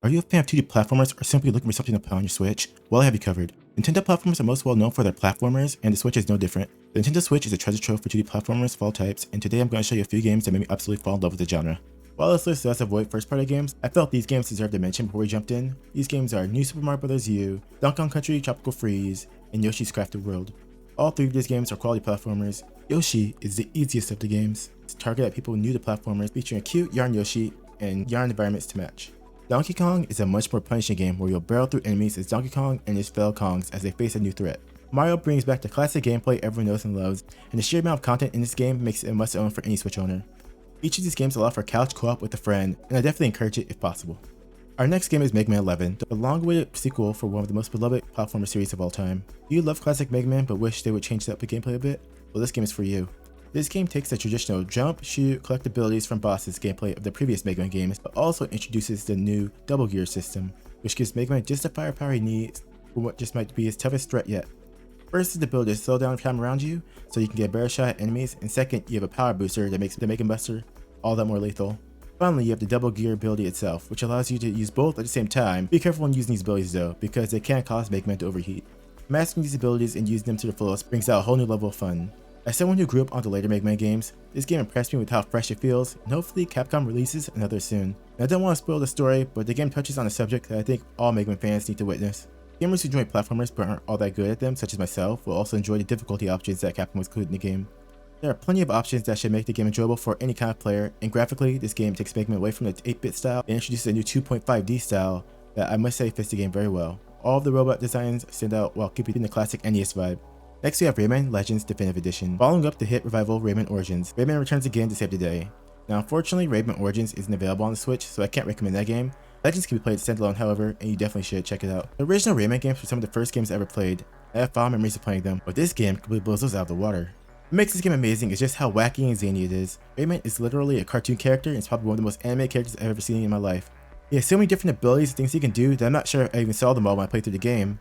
Are you a fan of 2D platformers or simply looking for something to play on your Switch? Well, I have you covered. Nintendo platformers are most well known for their platformers, and the Switch is no different. The Nintendo Switch is a treasure trove for 2D platformers of all types, and today I'm going to show you a few games that made me absolutely fall in love with the genre. While this list does avoid first-party games, I felt these games deserved a mention before we jumped in. These games are New Super Mario Bros. U, Donkey Kong Country Tropical Freeze, and Yoshi's Crafted World. All three of these games are quality platformers. Yoshi is the easiest of the games. It's targeted at people new to platformers, featuring a cute yarn Yoshi and yarn environments to match. Donkey Kong is a much more punishing game where you'll barrel through enemies as Donkey Kong and his fellow Kongs as they face a new threat. Mario brings back the classic gameplay everyone knows and loves, and the sheer amount of content in this game makes it a must own for any Switch owner. Each of these games allow for couch co-op with a friend, and I definitely encourage it if possible. Our next game is Mega Man 11, the long-awaited sequel for one of the most beloved platformer series of all time. Do you love classic Mega Man but wish they would change up the gameplay a bit? Well, this game is for you. This game takes the traditional jump, shoot, collect abilities from bosses gameplay of the previous Mega Man games, but also introduces the new double gear system, which gives Mega Man just the firepower he needs for what just might be his toughest threat yet. First is the ability to slow down time around you, so you can get a better shot at enemies, and second, you have a power booster that makes the Mega Buster all that more lethal. Finally, you have the double gear ability itself, which allows you to use both at the same time. Be careful when using these abilities though, because they can cause Mega Man to overheat. Mastering these abilities and using them to the fullest brings out a whole new level of fun. As someone who grew up on the later Mega Man games, this game impressed me with how fresh it feels, and hopefully Capcom releases another soon. And I don't want to spoil the story, but the game touches on a subject that I think all Mega Man fans need to witness. Gamers who enjoy platformers but aren't all that good at them, such as myself, will also enjoy the difficulty options that Capcom has included in the game. There are plenty of options that should make the game enjoyable for any kind of player, and graphically, this game takes Mega Man away from the 8-bit style and introduces a new 2.5D style that I must say fits the game very well. All of the robot designs stand out while keeping the classic NES vibe. Next we have Rayman Legends Definitive Edition. Following up the hit revival Rayman Origins, Rayman returns again to save the day. Now unfortunately Rayman Origins isn't available on the Switch, so I can't recommend that game. Legends can be played standalone however, and you definitely should check it out. The original Rayman games were some of the first games I ever played. I have fond memories of playing them, but this game completely blows those out of the water. What makes this game amazing is just how wacky and zany it is. Rayman is literally a cartoon character and is probably one of the most animated characters I've ever seen in my life. He has so many different abilities and things he can do that I'm not sure I even saw them all when I played through the game.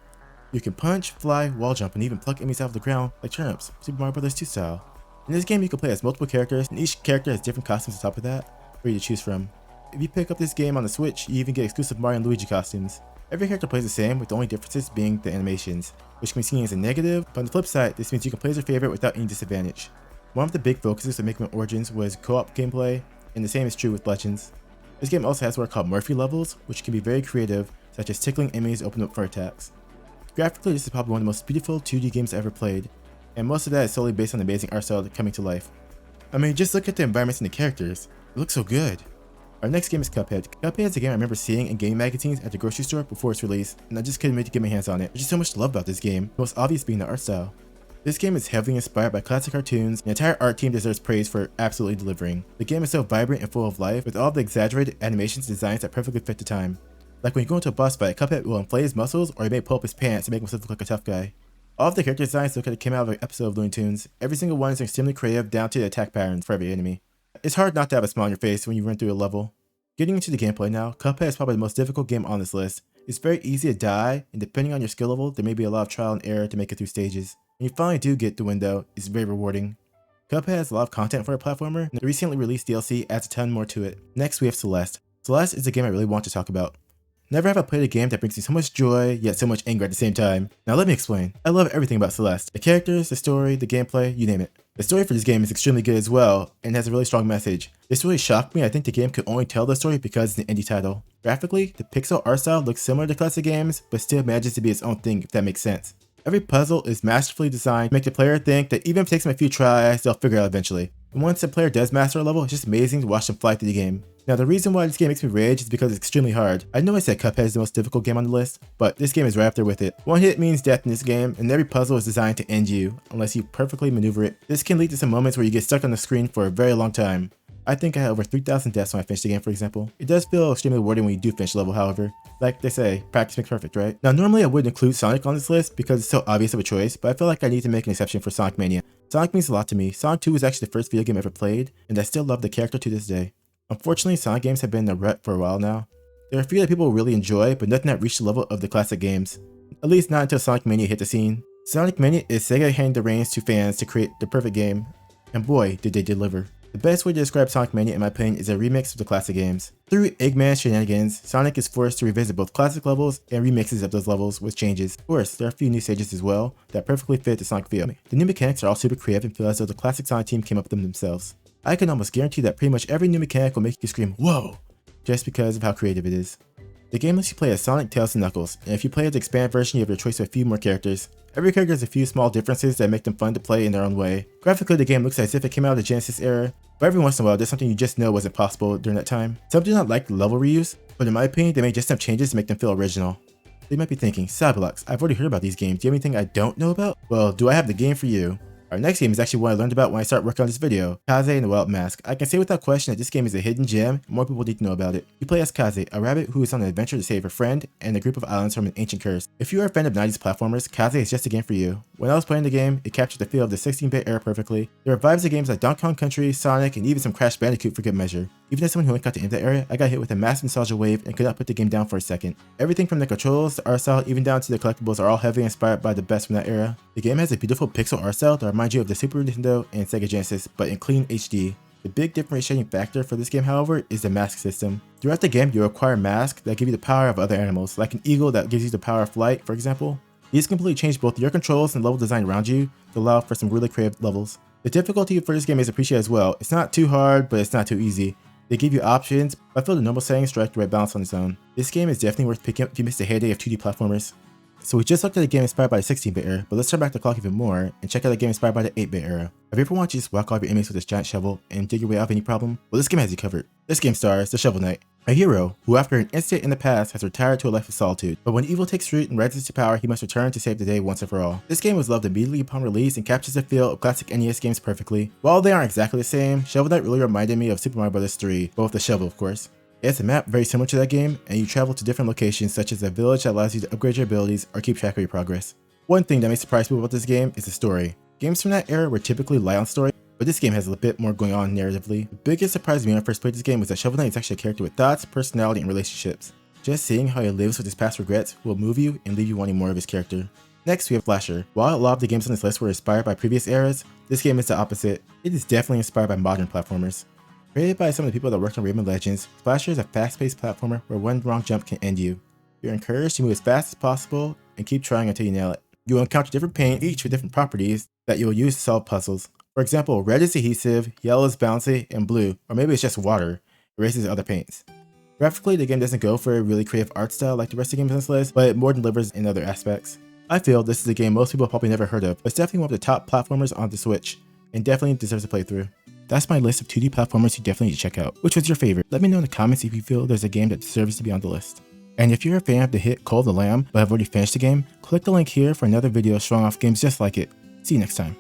You can punch, fly, wall jump, and even pluck enemies out of the ground like turnips, Super Mario Bros. 2 style. In this game you can play as multiple characters, and each character has different costumes on top of that for you to choose from. If you pick up this game on the Switch, you even get exclusive Mario and Luigi costumes. Every character plays the same, with the only differences being the animations, which can be seen as a negative, but on the flip side, this means you can play as your favorite without any disadvantage. One of the big focuses of Mega Man Origins was co-op gameplay, and the same is true with Legends. This game also has what are called Murphy levels, which can be very creative, such as tickling enemies to open up for attacks. Graphically, this is probably one of the most beautiful 2D games I ever played, and most of that is solely based on the amazing art style coming to life. I mean, just look at the environments and the characters, it looks so good. Our next game is Cuphead. Cuphead is a game I remember seeing in game magazines at the grocery store before its release, and I just couldn't wait to get my hands on it. There's just so much to love about this game, the most obvious being the art style. This game is heavily inspired by classic cartoons, and the entire art team deserves praise for absolutely delivering. The game is so vibrant and full of life, with all the exaggerated animations and designs that perfectly fit the time. Like when you go into a boss fight, Cuphead will inflate his muscles, or he may pull up his pants to make himself look like a tough guy. All of the character designs look like it came out of an episode of Looney Tunes. Every single one is extremely creative down to the attack patterns for every enemy. It's hard not to have a smile on your face when you run through a level. Getting into the gameplay now, Cuphead is probably the most difficult game on this list. It's very easy to die, and depending on your skill level, there may be a lot of trial and error to make it through stages. When you finally do get the window, it's very rewarding. Cuphead has a lot of content for a platformer, and the recently released DLC adds a ton more to it. Next we have Celeste. Celeste is a game I really want to talk about. Never have I played a game that brings me so much joy, yet so much anger at the same time. Now let me explain. I love everything about Celeste. The characters, the story, the gameplay, you name it. The story for this game is extremely good as well, and has a really strong message. This really shocked me. I think the game could only tell the story because it's an indie title. Graphically, the pixel art style looks similar to classic games, but still manages to be its own thing if that makes sense. Every puzzle is masterfully designed to make the player think that even if it takes them a few tries, they'll figure it out eventually. And once the player does master a level, it's just amazing to watch them fly through the game. Now the reason why this game makes me rage is because it's extremely hard. I know I said Cuphead is the most difficult game on the list, but this game is right up there with it. One hit means death in this game, and every puzzle is designed to end you, unless you perfectly maneuver it. This can lead to some moments where you get stuck on the screen for a very long time. I think I had over 3,000 deaths when I finished the game, for example. It does feel extremely rewarding when you do finish a level, however. Like they say, practice makes perfect, right? Now normally I wouldn't include Sonic on this list because it's so obvious of a choice, but I feel like I need to make an exception for Sonic Mania. Sonic means a lot to me. Sonic 2 was actually the first video game I ever played, and I still love the character to this day. Unfortunately, Sonic games have been in a rut for a while now. There are a few that people really enjoy, but nothing that reached the level of the classic games. At least not until Sonic Mania hit the scene. Sonic Mania is Sega handing the reins to fans to create the perfect game, and boy, did they deliver. The best way to describe Sonic Mania in my opinion is a remix of the classic games. Through Eggman's shenanigans, Sonic is forced to revisit both classic levels and remixes of those levels with changes. Of course, there are a few new stages as well that perfectly fit the Sonic feel. The new mechanics are all super creative and feel as though the classic Sonic team came up with them themselves. I can almost guarantee that pretty much every new mechanic will make you scream, "Whoa!" just because of how creative it is. The game lets you play as Sonic, Tails, and Knuckles, and if you play as the expanded version, you have your choice of a few more characters. Every character has a few small differences that make them fun to play in their own way. Graphically, the game looks as if it came out of the Genesis era, but every once in a while, there's something you just know wasn't possible during that time. Some do not like the level reuse, but in my opinion, they made just enough changes to make them feel original. So you might be thinking, Cyberlux, I've already heard about these games, do you have anything I don't know about? Well, do I have the game for you? Our next game is actually one I learned about when I started working on this video, Kaze and the Wild Mask. I can say without question that this game is a hidden gem, and more people need to know about it. You play as Kaze, a rabbit who is on an adventure to save a friend and a group of islands from an ancient curse. If you are a fan of 90s platformers, Kaze is just a game for you. When I was playing the game, it captured the feel of the 16-bit era perfectly. There are vibes of games like Donkey Kong Country, Sonic, and even some Crash Bandicoot for good measure. Even as someone who only got to end that era, I got hit with a massive nostalgia wave and could not put the game down for a second. Everything from the controls, the art style, even down to the collectibles are all heavily inspired by the best from that era. The game has a beautiful pixel art style that reminds you of the Super Nintendo and Sega Genesis, but in clean HD. The big differentiating factor for this game, however, is the mask system. Throughout the game, you acquire masks that give you the power of other animals, like an eagle that gives you the power of flight, for example. These completely change both your controls and level design around you to allow for some really creative levels. The difficulty for this game is appreciated as well. It's not too hard, but it's not too easy. They give you options, but I feel the normal settings strike the right balance on its own. This game is definitely worth picking up if you missed the heyday of 2D platformers. So we just looked at a game inspired by the 16-bit era, but let's turn back the clock even more and check out a game inspired by the 8-bit era. Have you ever wanted to just whack off your enemies with this giant shovel and dig your way out of any problem? Well, this game has you covered. This game stars the Shovel Knight, a hero who after an incident in the past has retired to a life of solitude, but when evil takes root and rises to power, he must return to save the day once and for all. This game was loved immediately upon release and captures the feel of classic NES games perfectly. While they aren't exactly the same, Shovel Knight really reminded me of Super Mario Bros. 3, but with the shovel of course. It has a map very similar to that game, and you travel to different locations such as a village that allows you to upgrade your abilities or keep track of your progress. One thing that may surprise people about this game is the story. Games from that era were typically light on story, but this game has a bit more going on narratively. The biggest surprise to me when I first played this game was that Shovel Knight is actually a character with thoughts, personality, and relationships. Just seeing how he lives with his past regrets will move you and leave you wanting more of his character. Next, we have Flasher. While a lot of the games on this list were inspired by previous eras, this game is the opposite. It is definitely inspired by modern platformers. Created by some of the people that worked on Rayman Legends, Flasher is a fast-paced platformer where one wrong jump can end you. You're encouraged to move as fast as possible and keep trying until you nail it. You will encounter different paint, each with different properties that you will use to solve puzzles. For example, red is adhesive, yellow is bouncy, and blue, or maybe it's just water, erases other paints. Graphically, the game doesn't go for a really creative art style like the rest of the games on this list, but it more delivers in other aspects. I feel this is a game most people have probably never heard of, but it's definitely one of the top platformers on the Switch, and definitely deserves a playthrough. That's my list of 2D platformers you definitely need to check out. Which was your favorite? Let me know in the comments if you feel there's a game that deserves to be on the list. And if you're a fan of the hit Call of the Lamb but have already finished the game, click the link here for another video showing off games just like it. See you next time.